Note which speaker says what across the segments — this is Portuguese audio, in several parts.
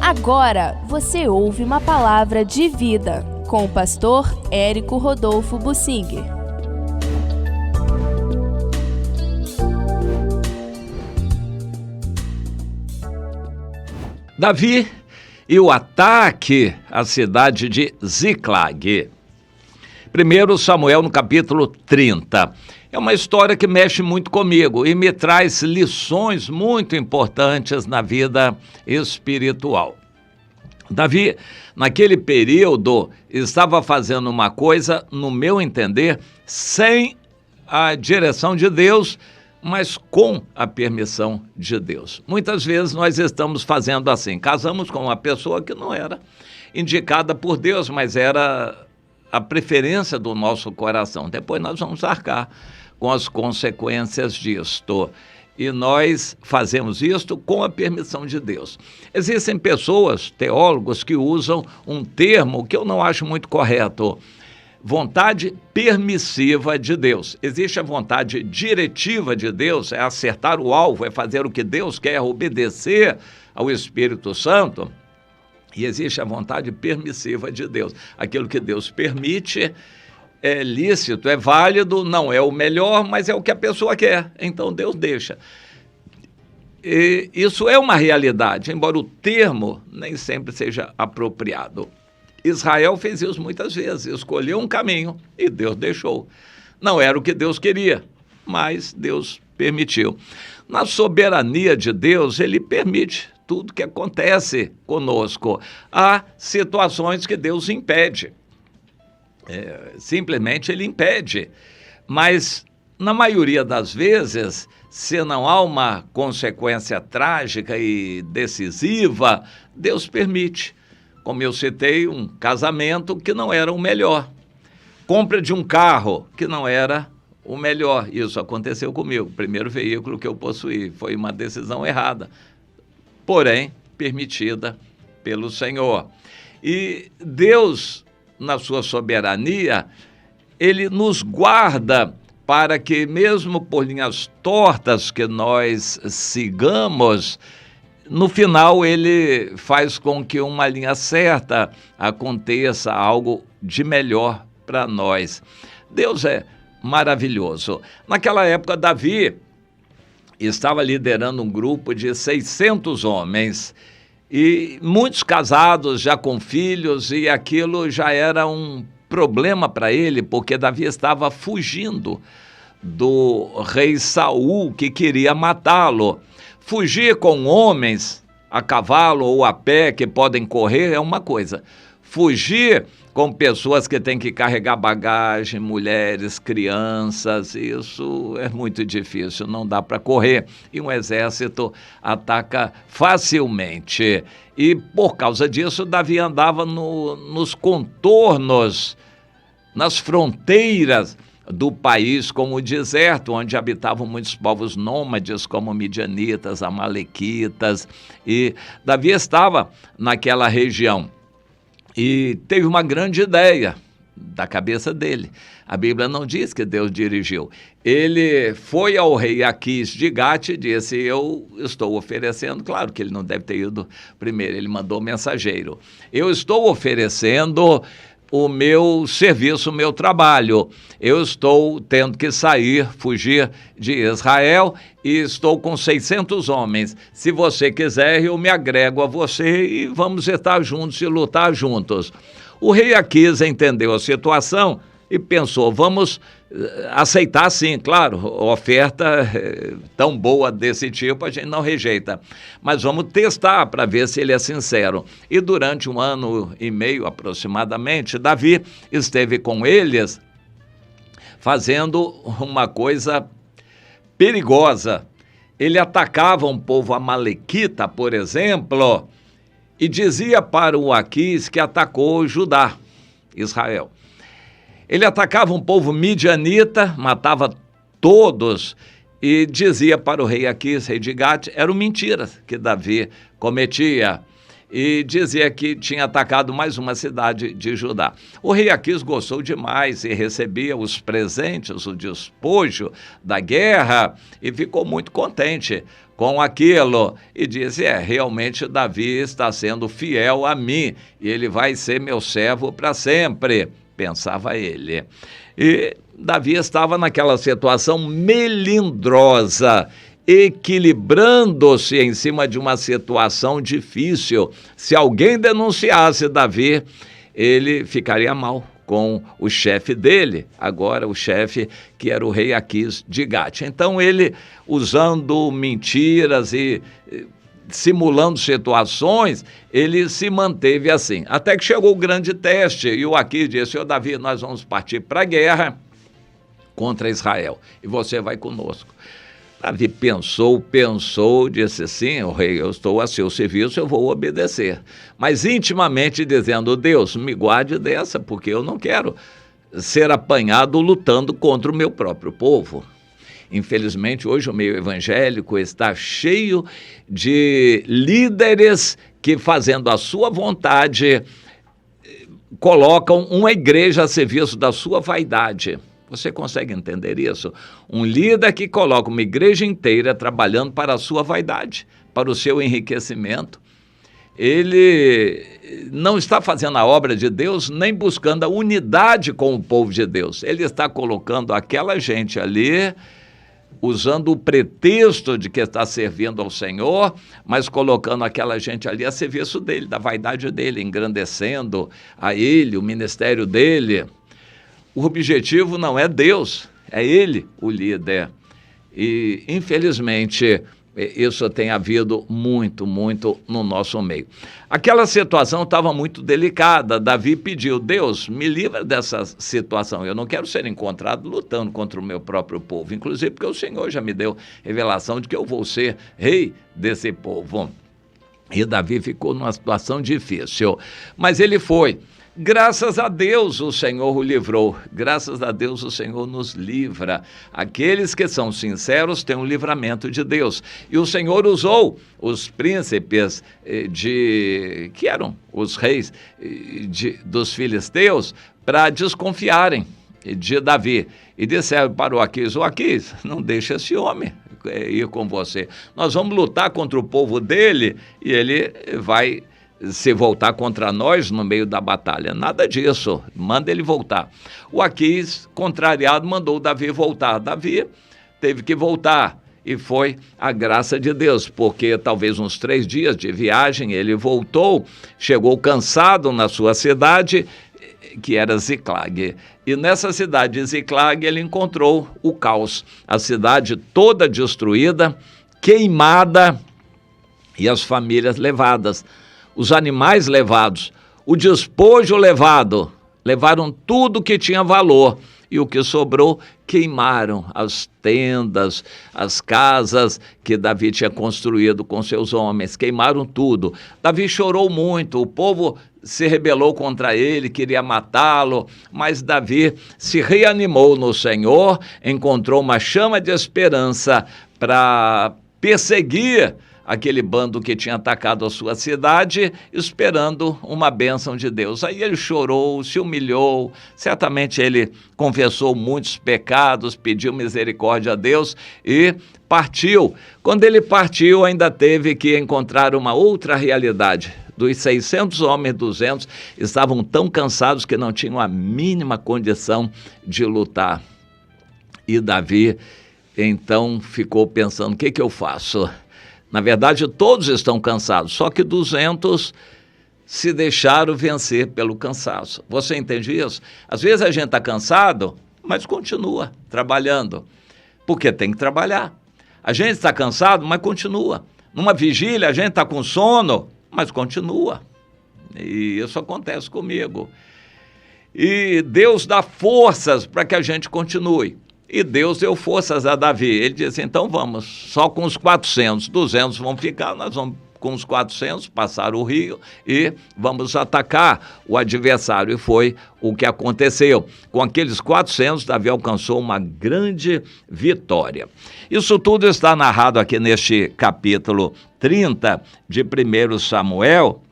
Speaker 1: Agora você ouve uma palavra de vida com o pastor Érico Rodolfo Bussinger.
Speaker 2: Davi e o ataque à cidade de Ziclag. 1 Samuel no capítulo 30. É uma história que mexe muito comigo e me traz lições muito importantes na vida espiritual. Davi, naquele período, estava fazendo uma coisa, no meu entender, sem a direção de Deus, mas com a permissão de Deus. Muitas vezes nós estamos fazendo assim, casamos com uma pessoa que não era indicada por Deus, mas era a preferência do nosso coração. Depois nós vamos arcar com as consequências disto. E nós fazemos isto com a permissão de Deus. Existem pessoas, teólogos, que usam um termo que eu não acho muito correto. Vontade permissiva de Deus. Existe a vontade diretiva de Deus, é acertar o alvo, é fazer o que Deus quer, obedecer ao Espírito Santo. E existe a vontade permissiva de Deus. Aquilo que Deus permite é lícito, é válido, não é o melhor, mas é o que a pessoa quer. Então Deus deixa. E isso é uma realidade, embora o termo nem sempre seja apropriado. Israel fez isso muitas vezes, escolheu um caminho e Deus deixou. Não era o que Deus queria, mas Deus permitiu. Na soberania de Deus, Ele permite tudo que acontece conosco. Há situações que Deus impede. Simplesmente Ele impede. Mas, na maioria das vezes, se não há uma consequência trágica e decisiva, Deus permite. Como eu citei, um casamento que não era o melhor. Compra de um carro que não era o melhor. Isso aconteceu comigo. O primeiro veículo que eu possuí foi uma decisão errada, porém permitida pelo Senhor. E Deus, na sua soberania, Ele nos guarda para que, mesmo por linhas tortas que nós sigamos, no final, Ele faz com que uma linha certa aconteça, algo de melhor para nós. Deus é maravilhoso. Naquela época, Davi estava liderando um grupo de 600 homens, e muitos casados, já com filhos, e aquilo já era um problema para ele, porque Davi estava fugindo do rei Saul, que queria matá-lo. Fugir com homens a cavalo ou a pé que podem correr é uma coisa. Fugir com pessoas que têm que carregar bagagem, mulheres, crianças, isso é muito difícil, não dá para correr. E um exército ataca facilmente. E por causa disso, Davi andava nos contornos, nas fronteiras do país, como o deserto, onde habitavam muitos povos nômades, como midianitas, amalequitas, e Davi estava naquela região e teve uma grande ideia da cabeça dele. A Bíblia não diz que Deus dirigiu. Ele foi ao rei Aquis de Gate e disse: eu estou oferecendo, claro que ele não deve ter ido primeiro, ele mandou mensageiro, eu estou oferecendo o meu serviço, o meu trabalho. Eu estou tendo que fugir de Israel e estou com 600 homens. Se você quiser, eu me agrego a você e vamos estar juntos e lutar juntos. O rei Aquis entendeu a situação e pensou: vamos aceitar sim, claro, oferta tão boa desse tipo a gente não rejeita, mas vamos testar para ver se ele é sincero. E durante 1 ano e meio aproximadamente, Davi esteve com eles fazendo uma coisa perigosa. Ele atacava um povo amalequita, por exemplo, e dizia para o Aquis que atacou Judá, Israel. Ele atacava um povo midianita, matava todos e dizia para o rei Aquis, rei de Gate, eram mentiras que Davi cometia. e dizia que tinha atacado mais uma cidade de Judá. O rei Aquis gostou demais e recebia os presentes, o despojo da guerra, e ficou muito contente com aquilo, e disse, realmente Davi está sendo fiel a mim, e ele vai ser meu servo para sempre, pensava ele. E Davi estava naquela situação melindrosa, equilibrando-se em cima de uma situação difícil. Se alguém denunciasse Davi, ele ficaria mal com o chefe dele, agora o chefe que era o rei Aquis de Gate. Então ele, usando mentiras e simulando situações, ele se manteve assim. Até que chegou o grande teste e o Aquis disse, Davi, nós vamos partir para a guerra contra Israel e você vai conosco. Davi pensou, disse sim, o rei, eu estou a seu serviço, eu vou obedecer. Mas intimamente dizendo, Deus, me guarde dessa, porque eu não quero ser apanhado lutando contra o meu próprio povo. Infelizmente, hoje o meio evangélico está cheio de líderes que, fazendo a sua vontade, colocam uma igreja a serviço da sua vaidade. Você consegue entender isso? Um líder que coloca uma igreja inteira trabalhando para a sua vaidade, para o seu enriquecimento. Ele não está fazendo a obra de Deus, nem buscando a unidade com o povo de Deus. Ele está colocando aquela gente ali, usando o pretexto de que está servindo ao Senhor, mas colocando aquela gente ali a serviço dele, da vaidade dele, engrandecendo a ele, o ministério dele. O objetivo não é Deus, é ele o líder. E, infelizmente, isso tem havido muito no nosso meio. Aquela situação estava muito delicada. Davi pediu, Deus, me livra dessa situação. Eu não quero ser encontrado lutando contra o meu próprio povo. Inclusive porque o Senhor já me deu revelação de que eu vou ser rei desse povo. E Davi ficou numa situação difícil. Mas ele foi. Graças a Deus o Senhor o livrou, graças a Deus o Senhor nos livra. Aqueles que são sinceros têm um livramento de Deus. E o Senhor usou os príncipes que eram os reis dos filisteus para desconfiarem de Davi. E disseram para o Aquis, Aquis, não deixa esse homem ir com você. Nós vamos lutar contra o povo dele e ele vai se voltar contra nós no meio da batalha. Nada disso, manda ele voltar. O Aquis, contrariado, mandou Davi voltar. Davi teve que voltar e foi a graça de Deus, porque talvez uns 3 dias de viagem ele voltou, chegou cansado na sua cidade, que era Ziclag. E nessa cidade de Ziclag ele encontrou o caos, a cidade toda destruída, queimada e as famílias levadas. Os animais levados, o despojo levado, levaram tudo que tinha valor e o que sobrou queimaram as tendas, as casas que Davi tinha construído com seus homens, queimaram tudo. Davi chorou muito, o povo se rebelou contra ele, queria matá-lo, mas Davi se reanimou no Senhor, encontrou uma chama de esperança para perseguir aquele bando que tinha atacado a sua cidade, esperando uma bênção de Deus. Aí ele chorou, se humilhou, certamente ele confessou muitos pecados, pediu misericórdia a Deus e partiu. Quando ele partiu, ainda teve que encontrar uma outra realidade. Dos 600 homens, 200 estavam tão cansados que não tinham a mínima condição de lutar. E Davi, então, ficou pensando, o que eu faço? Na verdade, todos estão cansados, só que 200 se deixaram vencer pelo cansaço. Você entende isso? Às vezes a gente está cansado, mas continua trabalhando, porque tem que trabalhar. A gente está cansado, mas continua. Numa vigília, a gente está com sono, mas continua. E isso acontece comigo. E Deus dá forças para que a gente continue. E Deus deu forças a Davi. Ele disse, então vamos, só com os 400, 200 vão ficar, nós vamos com os 400 passar o rio e vamos atacar o adversário. E foi o que aconteceu. Com aqueles 400, Davi alcançou uma grande vitória. Isso tudo está narrado aqui neste capítulo 30 de 1 Samuel.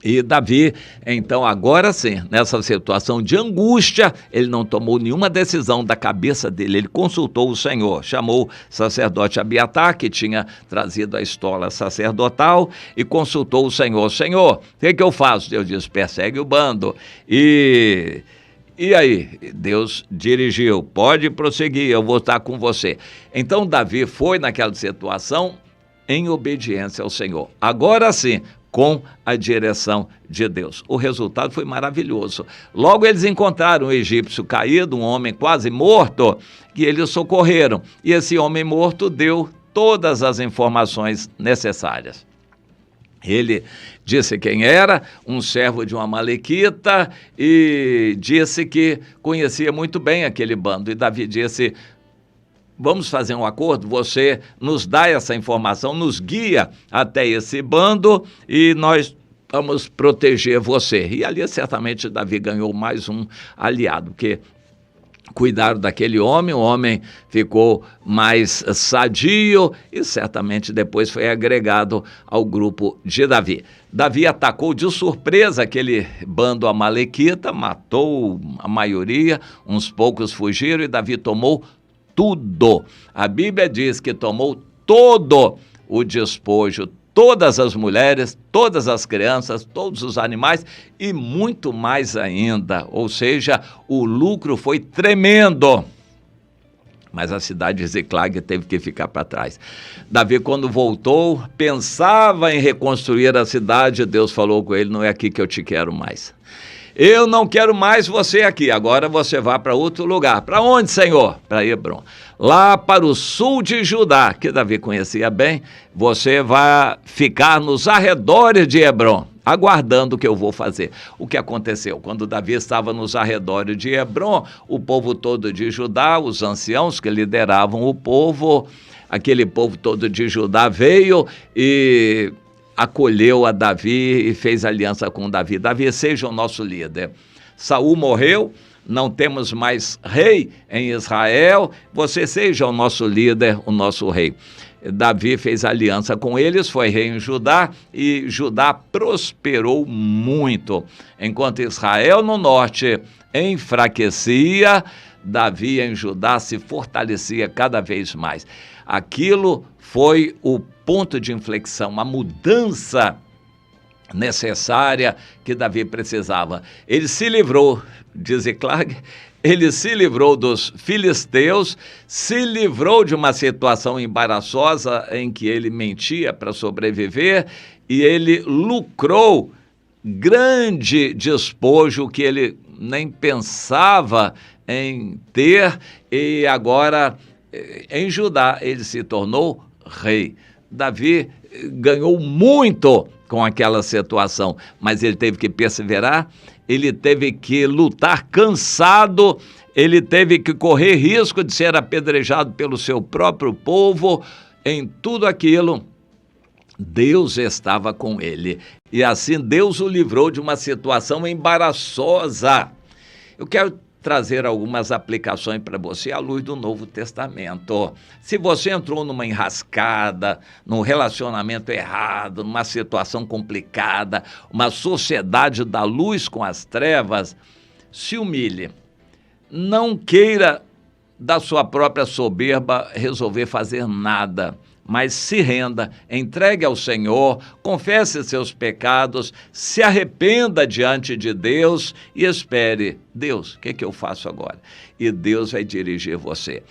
Speaker 2: E Davi, então, agora sim, nessa situação de angústia, ele não tomou nenhuma decisão da cabeça dele, ele consultou o Senhor, chamou o sacerdote Abiatar, que tinha trazido a estola sacerdotal, e consultou o Senhor. Senhor, o que eu faço? Deus disse, persegue o bando. E aí, Deus dirigiu, pode prosseguir, eu vou estar com você. Então, Davi foi naquela situação em obediência ao Senhor. Agora sim, com a direção de Deus. O resultado foi maravilhoso. Logo eles encontraram um egípcio caído, um homem quase morto, que eles socorreram. E esse homem morto deu todas as informações necessárias. Ele disse quem era, um servo de uma amalequita, e disse que conhecia muito bem aquele bando. E Davi disse, vamos fazer um acordo, você nos dá essa informação, nos guia até esse bando e nós vamos proteger você. E ali certamente Davi ganhou mais um aliado, porque cuidaram daquele homem, o homem ficou mais sadio e certamente depois foi agregado ao grupo de Davi. Davi atacou de surpresa aquele bando amalequita, matou a maioria, uns poucos fugiram e Davi tomou tudo. A Bíblia diz que tomou todo o despojo, todas as mulheres, todas as crianças, todos os animais e muito mais ainda. Ou seja, o lucro foi tremendo. Mas a cidade de Ziclag teve que ficar para trás. Davi, quando voltou, pensava em reconstruir a cidade. Deus falou com ele, não é aqui que eu te quero mais. Eu não quero mais você aqui, agora você vai para outro lugar. Para onde, Senhor? Para Hebrom. Lá para o sul de Judá, que Davi conhecia bem, você vai ficar nos arredores de Hebrom, aguardando o que eu vou fazer. O que aconteceu? Quando Davi estava nos arredores de Hebrom, o povo todo de Judá, os anciãos que lideravam o povo, aquele povo todo de Judá veio e acolheu a Davi e fez aliança com Davi. Davi, seja o nosso líder. Saul morreu, não temos mais rei em Israel, você seja o nosso líder, o nosso rei. Davi fez aliança com eles, foi rei em Judá e Judá prosperou muito. Enquanto Israel no norte enfraquecia, Davi em Judá se fortalecia cada vez mais. Aquilo foi o ponto de inflexão, a mudança necessária que Davi precisava. Ele se livrou de Ziclag, ele se livrou dos filisteus, se livrou de uma situação embaraçosa em que ele mentia para sobreviver e ele lucrou grande despojo que ele nem pensava em ter e agora em Judá ele se tornou rei. Davi ganhou muito com aquela situação, mas ele teve que perseverar, ele teve que lutar cansado, ele teve que correr risco de ser apedrejado pelo seu próprio povo. Em tudo aquilo, Deus estava com ele. E assim Deus o livrou de uma situação embaraçosa. Eu quero trazer algumas aplicações para você à luz do Novo Testamento. Se você entrou numa enrascada, num relacionamento errado, numa situação complicada, uma sociedade da luz com as trevas, se humilhe. Não queira da sua própria soberba resolver fazer nada, mas se renda, entregue ao Senhor, confesse seus pecados, se arrependa diante de Deus e espere. Deus, o que eu faço agora? E Deus vai dirigir você.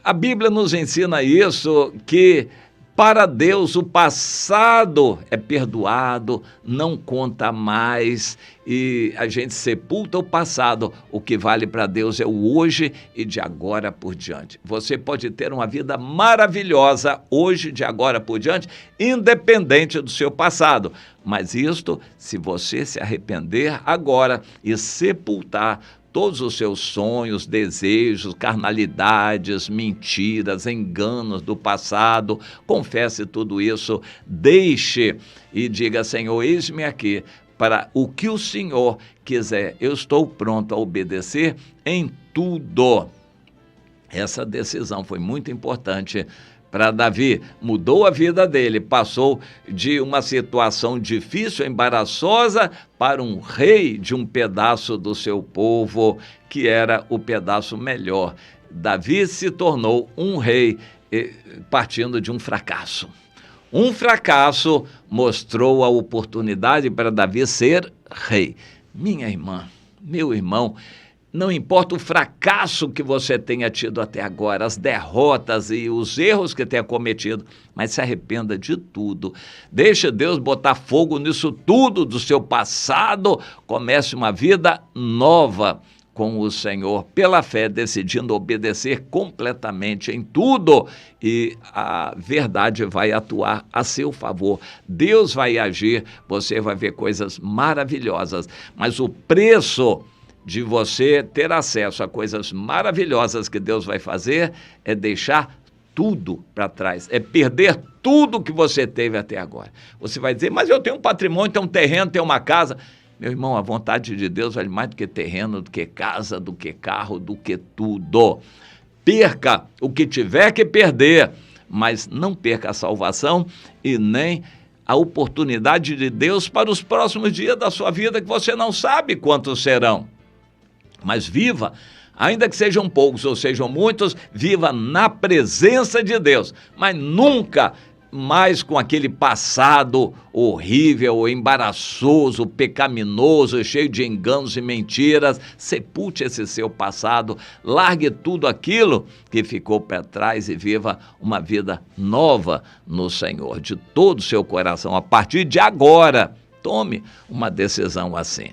Speaker 2: A Bíblia nos ensina isso, que para Deus o passado é perdoado, não conta mais e a gente sepulta o passado. O que vale para Deus é o hoje e de agora por diante. Você pode ter uma vida maravilhosa hoje, de agora por diante, independente do seu passado. Mas isto, se você se arrepender agora e sepultar todos os seus sonhos, desejos, carnalidades, mentiras, enganos do passado, confesse tudo isso, deixe e diga: Senhor, eis-me aqui para o que o Senhor quiser. Eu estou pronto a obedecer em tudo. Essa decisão foi muito importante para Davi, mudou a vida dele, passou de uma situação difícil, embaraçosa, para um rei de um pedaço do seu povo, que era o pedaço melhor. Davi se tornou um rei partindo de um fracasso. Um fracasso mostrou a oportunidade para Davi ser rei. Minha irmã, meu irmão, não importa o fracasso que você tenha tido até agora, as derrotas e os erros que tenha cometido, mas se arrependa de tudo. Deixe Deus botar fogo nisso tudo do seu passado. Comece uma vida nova com o Senhor, pela fé, decidindo obedecer completamente em tudo, e a verdade vai atuar a seu favor. Deus vai agir, você vai ver coisas maravilhosas, mas o preço de você ter acesso a coisas maravilhosas que Deus vai fazer é deixar tudo para trás, é perder tudo que você teve até agora. Você vai dizer, mas eu tenho um patrimônio, tenho um terreno, tenho uma casa. Meu irmão, a vontade de Deus vale mais do que terreno, do que casa, do que carro, do que tudo. Perca o que tiver que perder, mas não perca a salvação e nem a oportunidade de Deus para os próximos dias da sua vida, que você não sabe quantos serão. Mas viva, ainda que sejam poucos ou sejam muitos, viva na presença de Deus, mas nunca mais com aquele passado horrível, embaraçoso, pecaminoso, cheio de enganos e mentiras. Sepulte esse seu passado, largue tudo aquilo que ficou para trás e viva uma vida nova no Senhor, de todo o seu coração. A partir de agora, tome uma decisão assim.